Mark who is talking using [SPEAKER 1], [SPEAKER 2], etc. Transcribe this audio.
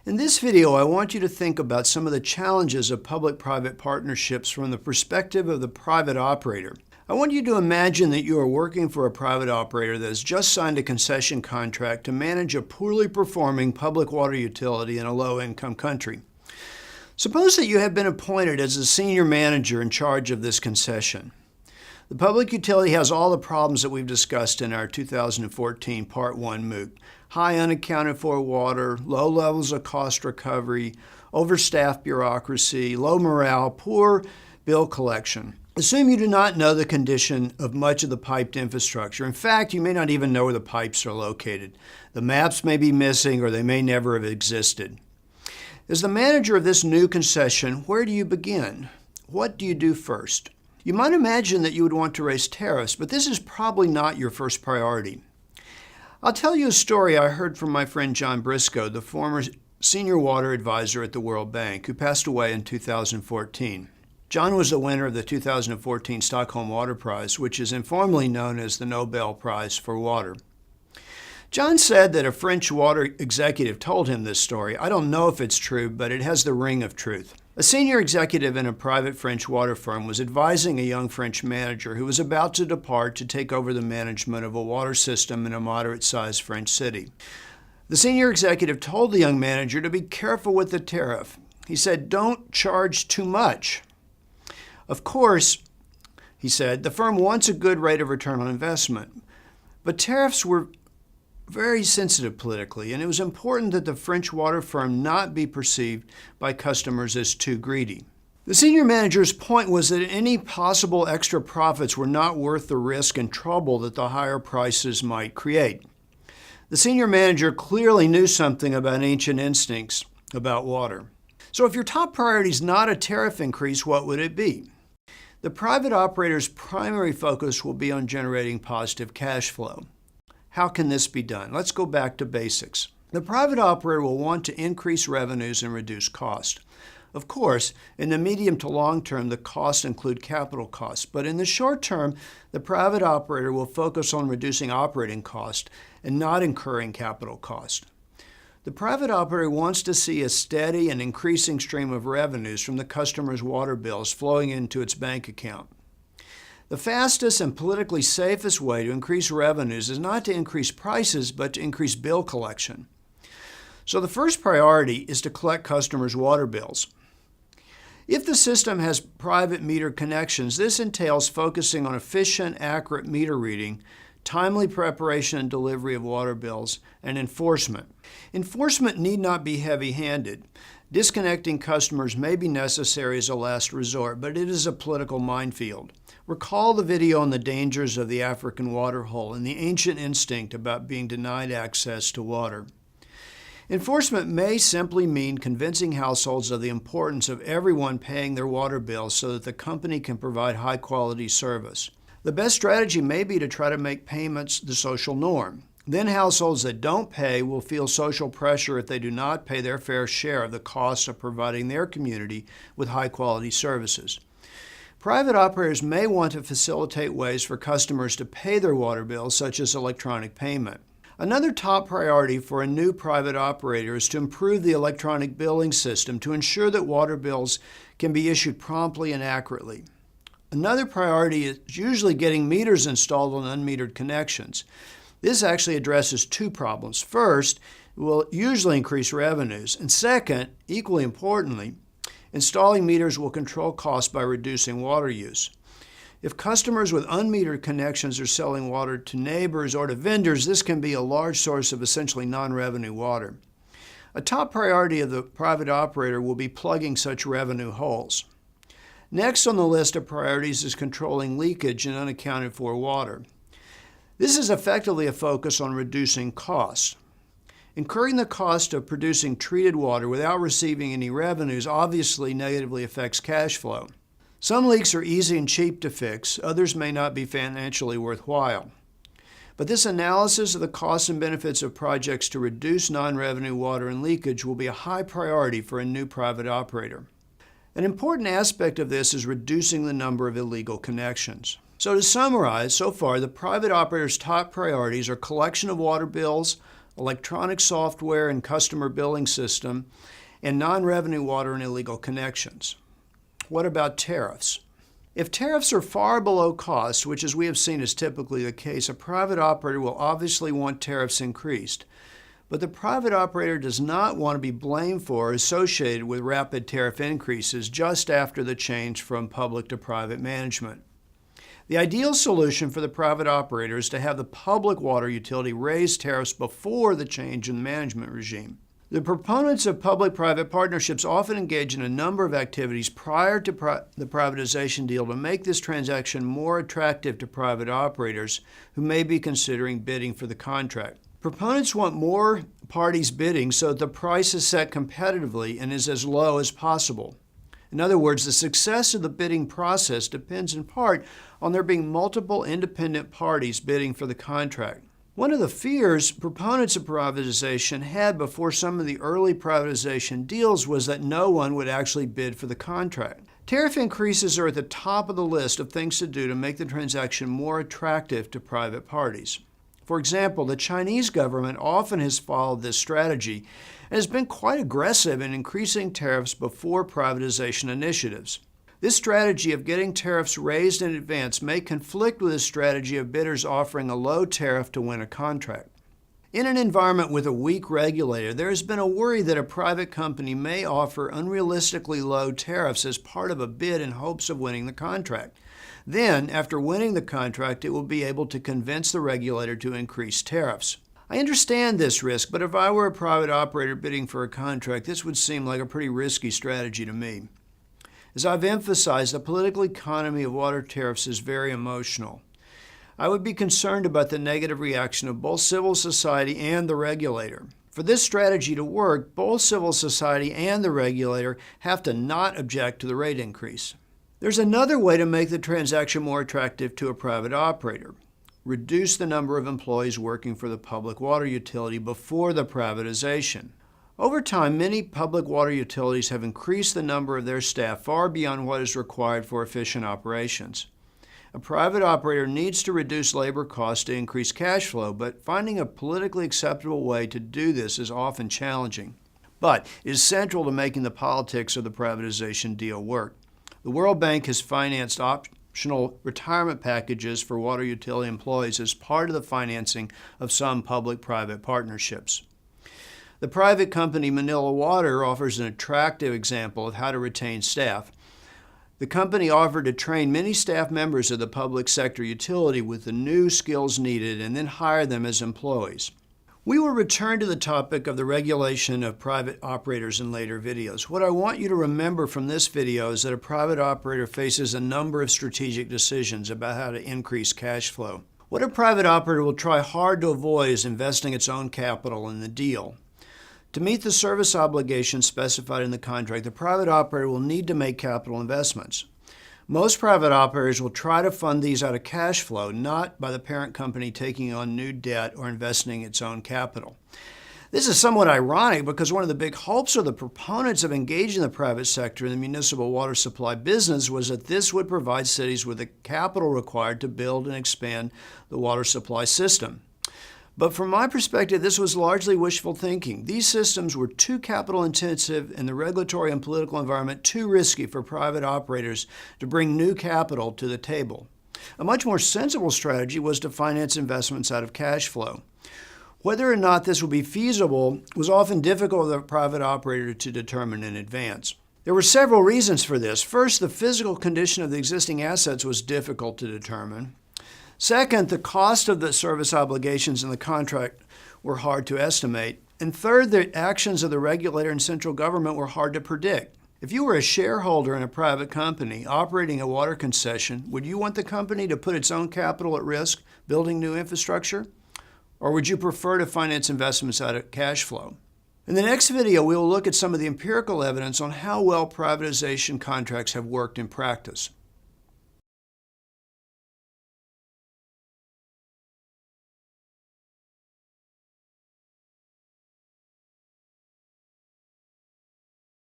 [SPEAKER 1] In this video, I want you to think about some of the challenges of public-private partnerships from the perspective of the private operator. I want you to imagine that you are working for a private operator that has just signed a concession contract to manage a poorly performing public water utility in a low-income country. Suppose that you have been appointed as a senior manager in charge of this concession. The public utility has all the problems that we've discussed in our 2014 Part 1 MOOC. High unaccounted for water, low levels of cost recovery, overstaffed bureaucracy, low morale, poor bill collection. Assume you do not know the condition of much of the piped infrastructure. In fact, you may not even know where the pipes are located. The maps may be missing or they may never have existed. As the manager of this new concession, where do you begin? What do you do first? You might imagine that you would want to raise tariffs, but this is probably not your first priority. I'll tell you a story I heard from my friend John Briscoe, the former senior water advisor at the World Bank, who passed away in 2014. John was the winner of the 2014 Stockholm Water Prize, which is informally known as the Nobel Prize for Water. John said that a French water executive told him this story. I don't know if it's true, but it has the ring of truth. A senior executive in a private French water firm was advising a young French manager who was about to depart to take over the management of a water system in a moderate-sized French city. The senior executive told the young manager to be careful with the tariff. He said, "Don't charge too much." Of course, he said, the firm wants a good rate of return on investment, but tariffs were very sensitive politically, and it was important that the French water firm not be perceived by customers as too greedy. The senior manager's point was that any possible extra profits were not worth the risk and trouble that the higher prices might create. The senior manager clearly knew something about ancient instincts about water. So if your top priority is not a tariff increase, what would it be? The private operator's primary focus will be on generating positive cash flow. How can this be done? Let's go back to basics. The private operator will want to increase revenues and reduce cost. Of course, in the medium to long term, the costs include capital costs, but in the short term, the private operator will focus on reducing operating cost and not incurring capital cost. The private operator wants to see a steady and increasing stream of revenues from the customer's water bills flowing into its bank account. The fastest and politically safest way to increase revenues is not to increase prices, but to increase bill collection. So the first priority is to collect customers' water bills. If the system has private meter connections, this entails focusing on efficient, accurate meter reading, timely preparation and delivery of water bills, and enforcement. Enforcement need not be heavy-handed. Disconnecting customers may be necessary as a last resort, but it is a political minefield. Recall the video on the dangers of the African water hole and the ancient instinct about being denied access to water. Enforcement may simply mean convincing households of the importance of everyone paying their water bills so that the company can provide high-quality service. The best strategy may be to try to make payments the social norm. Then households that don't pay will feel social pressure if they do not pay their fair share of the costs of providing their community with high-quality services. Private operators may want to facilitate ways for customers to pay their water bills, such as electronic payment. Another top priority for a new private operator is to improve the electronic billing system to ensure that water bills can be issued promptly and accurately. Another priority is usually getting meters installed on unmetered connections. This actually addresses two problems. First, it will usually increase revenues, and second, equally importantly, installing meters will control costs by reducing water use. If customers with unmetered connections are selling water to neighbors or to vendors, this can be a large source of essentially non-revenue water. A top priority of the private operator will be plugging such revenue holes. Next on the list of priorities is controlling leakage and unaccounted for water. This is effectively a focus on reducing costs. Incurring the cost of producing treated water without receiving any revenues obviously negatively affects cash flow. Some leaks are easy and cheap to fix, others may not be financially worthwhile. But this analysis of the costs and benefits of projects to reduce non-revenue water and leakage will be a high priority for a new private operator. An important aspect of this is reducing the number of illegal connections. So to summarize, so far the private operator's top priorities are collection of water bills, electronic software and customer billing system, and non-revenue water and illegal connections. What about tariffs? If tariffs are far below cost, which as we have seen is typically the case, a private operator will obviously want tariffs increased. But the private operator does not want to be blamed for or associated with rapid tariff increases just after the change from public to private management. The ideal solution for the private operator is to have the public water utility raise tariffs before the change in the management regime. The proponents of public-private partnerships often engage in a number of activities prior to the privatization deal to make this transaction more attractive to private operators who may be considering bidding for the contract. Proponents want more parties bidding so that the price is set competitively and is as low as possible. In other words, the success of the bidding process depends in part on there being multiple independent parties bidding for the contract. One of the fears proponents of privatization had before some of the early privatization deals was that no one would actually bid for the contract. Tariff increases are at the top of the list of things to do to make the transaction more attractive to private parties. For example, the Chinese government often has followed this strategy and has been quite aggressive in increasing tariffs before privatization initiatives. This strategy of getting tariffs raised in advance may conflict with the strategy of bidders offering a low tariff to win a contract. In an environment with a weak regulator, there has been a worry that a private company may offer unrealistically low tariffs as part of a bid in hopes of winning the contract. Then, after winning the contract, it will be able to convince the regulator to increase tariffs. I understand this risk, but if I were a private operator bidding for a contract, this would seem like a pretty risky strategy to me. As I've emphasized, the political economy of water tariffs is very emotional. I would be concerned about the negative reaction of both civil society and the regulator. For this strategy to work, both civil society and the regulator have to not object to the rate increase. There's another way to make the transaction more attractive to a private operator. Reduce the number of employees working for the public water utility before the privatization. Over time, many public water utilities have increased the number of their staff far beyond what is required for efficient operations. A private operator needs to reduce labor costs to increase cash flow, but finding a politically acceptable way to do this is often challenging. But it is central to making the politics of the privatization deal work. The World Bank has financed optional retirement packages for water utility employees as part of the financing of some public-private partnerships. The private company Manila Water offers an attractive example of how to retain staff. The company offered to train many staff members of the public sector utility with the new skills needed and then hire them as employees. We will return to the topic of the regulation of private operators in later videos. What I want you to remember from this video is that a private operator faces a number of strategic decisions about how to increase cash flow. What a private operator will try hard to avoid is investing its own capital in the deal. To meet the service obligations specified in the contract, the private operator will need to make capital investments. Most private operators will try to fund these out of cash flow, not by the parent company taking on new debt or investing its own capital. This is somewhat ironic because one of the big hopes of the proponents of engaging the private sector in the municipal water supply business was that this would provide cities with the capital required to build and expand the water supply system. But from my perspective, this was largely wishful thinking. These systems were too capital intensive and the regulatory and political environment too risky for private operators to bring new capital to the table. A much more sensible strategy was to finance investments out of cash flow. Whether or not this would be feasible was often difficult for the private operator to determine in advance. There were several reasons for this. First, the physical condition of the existing assets was difficult to determine. Second, the cost of the service obligations in the contract were hard to estimate. And third, the actions of the regulator and central government were hard to predict. If you were a shareholder in a private company operating a water concession, would you want the company to put its own capital at risk building new infrastructure? Or would you prefer to finance investments out of cash flow? In the next video, we will look at some of the empirical evidence on how well privatization contracts have worked in practice.